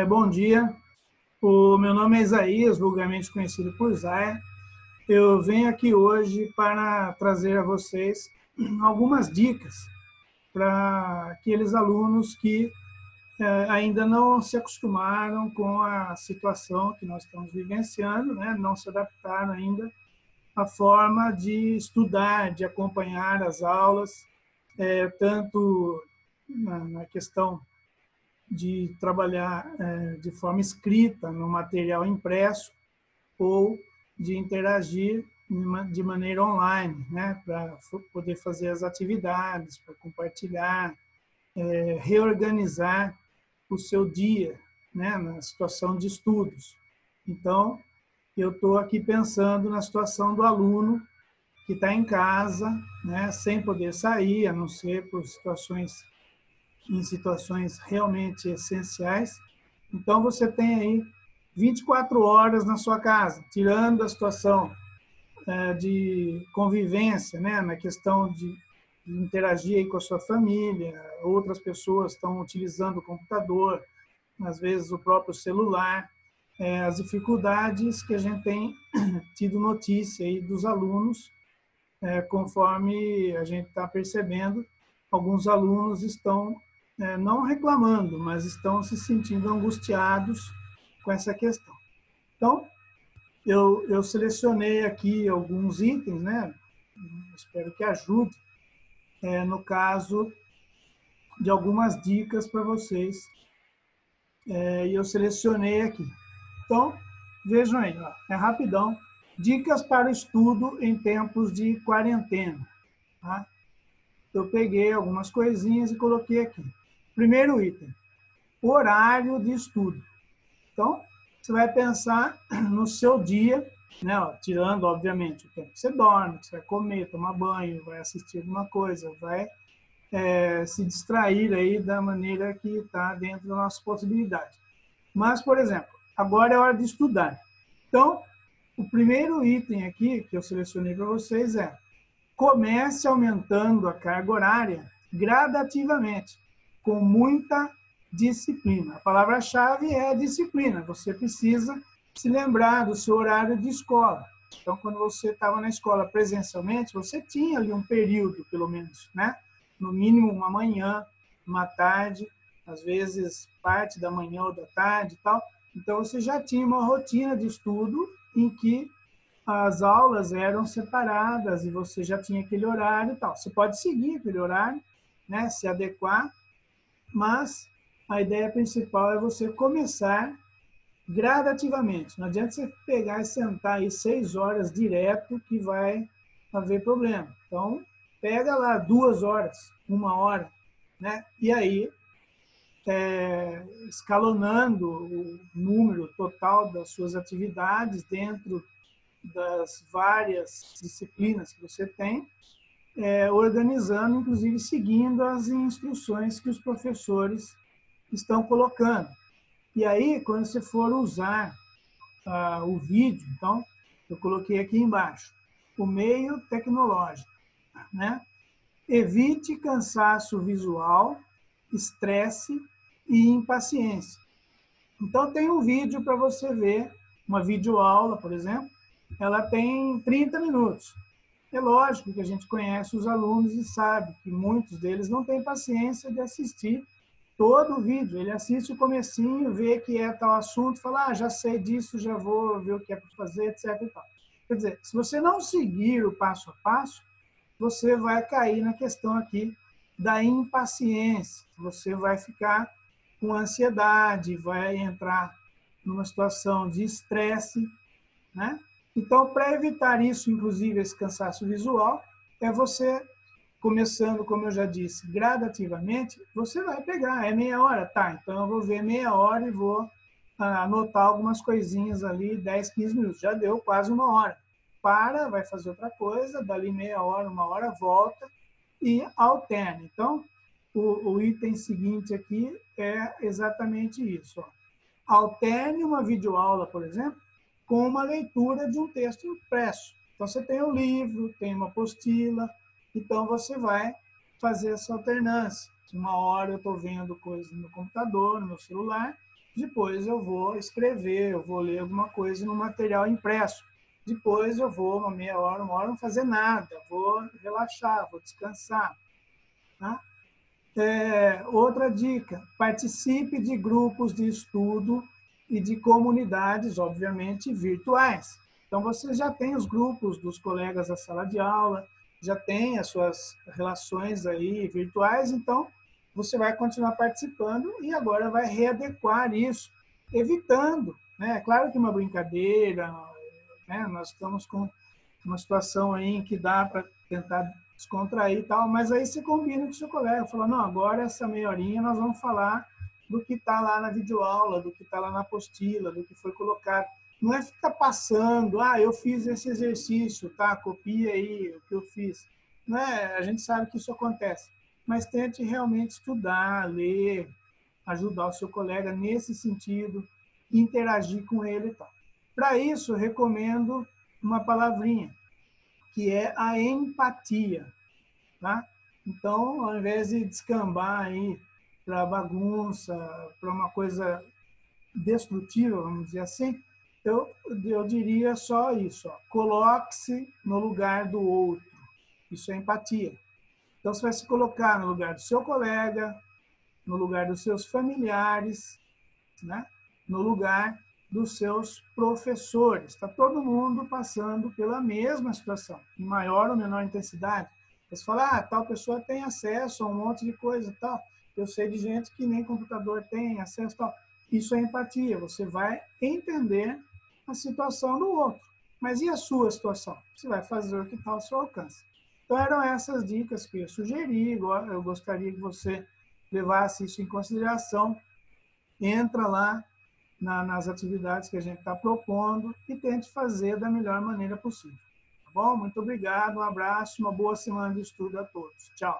Bom dia, o meu nome é Isaías, vulgarmente conhecido por Zaya. Eu venho aqui hoje para trazer a vocês algumas dicas para aqueles alunos que ainda não se acostumaram com a situação que nós estamos vivenciando, né? Não se adaptaram ainda à forma de estudar, de acompanhar as aulas, tanto na questão de trabalhar de forma escrita no material impresso ou de interagir de maneira online, né, para poder fazer as atividades, para compartilhar, reorganizar o seu dia, né, na situação de estudos. Então, eu estou aqui pensando na situação do aluno que está em casa, né, sem poder sair, a não ser por em situações realmente essenciais. Então, você tem aí 24 horas na sua casa, tirando a situação de convivência, né, na questão de interagir aí com a sua família, outras pessoas estão utilizando o computador, às vezes o próprio celular, as dificuldades que a gente tem tido notícia aí dos alunos, conforme a gente está percebendo, alguns alunos estão não reclamando, mas estão se sentindo angustiados com essa questão. Então, eu selecionei aqui alguns itens, né? Espero que ajude, no caso de algumas dicas para vocês. E eu selecionei aqui. Então, vejam aí, ó, é rapidão. Dicas para estudo em tempos de quarentena. Tá? Eu peguei algumas coisinhas e coloquei aqui. Primeiro item, horário de estudo. Então, você vai pensar no seu dia, né, ó, tirando, obviamente, o tempo que você dorme, que você vai comer, tomar banho, vai assistir alguma coisa, vai se distrair aí da maneira que está dentro da nossa possibilidade. Mas, por exemplo, agora é hora de estudar. Então, o primeiro item aqui que eu selecionei para vocês é: comece aumentando a carga horária gradativamente, com muita disciplina. A palavra-chave é disciplina. Você precisa se lembrar do seu horário de escola. Então, quando você estava na escola presencialmente, você tinha ali um período, pelo menos, né? No mínimo uma manhã, uma tarde, às vezes parte da manhã ou da tarde e tal. Então, você já tinha uma rotina de estudo em que as aulas eram separadas e você já tinha aquele horário e tal. Você pode seguir aquele horário, né, se adequar, mas a ideia principal é você começar gradativamente. Não adianta você pegar e sentar aí 6 horas direto que vai haver problema. Então, pega lá 2 horas, 1 hora, né? E aí, escalonando o número total das suas atividades dentro das várias disciplinas que você tem, organizando, inclusive seguindo as instruções que os professores estão colocando. E aí, quando você for usar o vídeo, então, eu coloquei aqui embaixo, o meio tecnológico, né? Evite cansaço visual, estresse e impaciência. Então, tem um vídeo para você ver, uma videoaula, por exemplo, ela tem 30 minutos. É lógico que a gente conhece os alunos e sabe que muitos deles não têm paciência de assistir todo o vídeo. Ele assiste o comecinho, vê que é tal assunto, fala, já sei disso, já vou ver o que é para fazer, etc. E tal. Quer dizer, se você não seguir o passo a passo, você vai cair na questão aqui da impaciência. Você vai ficar com ansiedade, vai entrar numa situação de estresse, né? Então, para evitar isso, inclusive esse cansaço visual, é você, começando, como eu já disse, gradativamente, você vai pegar, é meia hora, tá, então eu vou ver meia hora e vou anotar algumas coisinhas ali, 10, 15 minutos, já deu quase 1 hora. Para, vai fazer outra coisa, dali meia hora, 1 hora, volta e alterna. Então, o item seguinte aqui é exatamente isso. Ó. Alterne uma videoaula, por exemplo, com uma leitura de um texto impresso. Então, você tem o livro, tem uma apostila, então você vai fazer essa alternância. 1 hora eu estou vendo coisas no meu computador, no meu celular, depois eu vou escrever, eu vou ler alguma coisa no material impresso. Depois eu vou, uma meia hora, uma hora, não fazer nada, vou relaxar, vou descansar. Tá? Outra dica, participe de grupos de estudo e de comunidades, obviamente, virtuais. Então, você já tem os grupos dos colegas da sala de aula, já tem as suas relações aí virtuais, então você vai continuar participando e agora vai readequar isso, evitando, né? Claro que uma brincadeira, né? Nós estamos com uma situação aí em que dá para tentar descontrair e tal, mas aí você combina com o seu colega, fala, não, agora essa meia horinha nós vamos falar do que está lá na videoaula, do que está lá na apostila, do que foi colocado. Não é ficar passando, eu fiz esse exercício, tá? Copia aí o que eu fiz. Não é, a gente sabe que isso acontece, mas tente realmente estudar, ler, ajudar o seu colega nesse sentido, interagir com ele e tal. Para isso, eu recomendo uma palavrinha, que é a empatia. Tá? Então, ao invés de descambar aí para bagunça, para uma coisa destrutiva, vamos dizer assim, eu diria só isso, coloque-se no lugar do outro. Isso é empatia. Então, você vai se colocar no lugar do seu colega, no lugar dos seus familiares, né? No lugar dos seus professores. Está todo mundo passando pela mesma situação, em maior ou menor intensidade. Você fala, tal pessoa tem acesso a um monte de coisa e tal. Eu sei de gente que nem computador tem acesso a tal. Isso é empatia. Você vai entender a situação do outro. Mas e a sua situação? Você vai fazer o que está ao seu alcance. Então, eram essas dicas que eu sugeri. Eu gostaria que você levasse isso em consideração. Entra lá nas atividades que a gente está propondo e tente fazer da melhor maneira possível. Tá bom? Muito obrigado, um abraço, uma boa semana de estudo a todos. Tchau.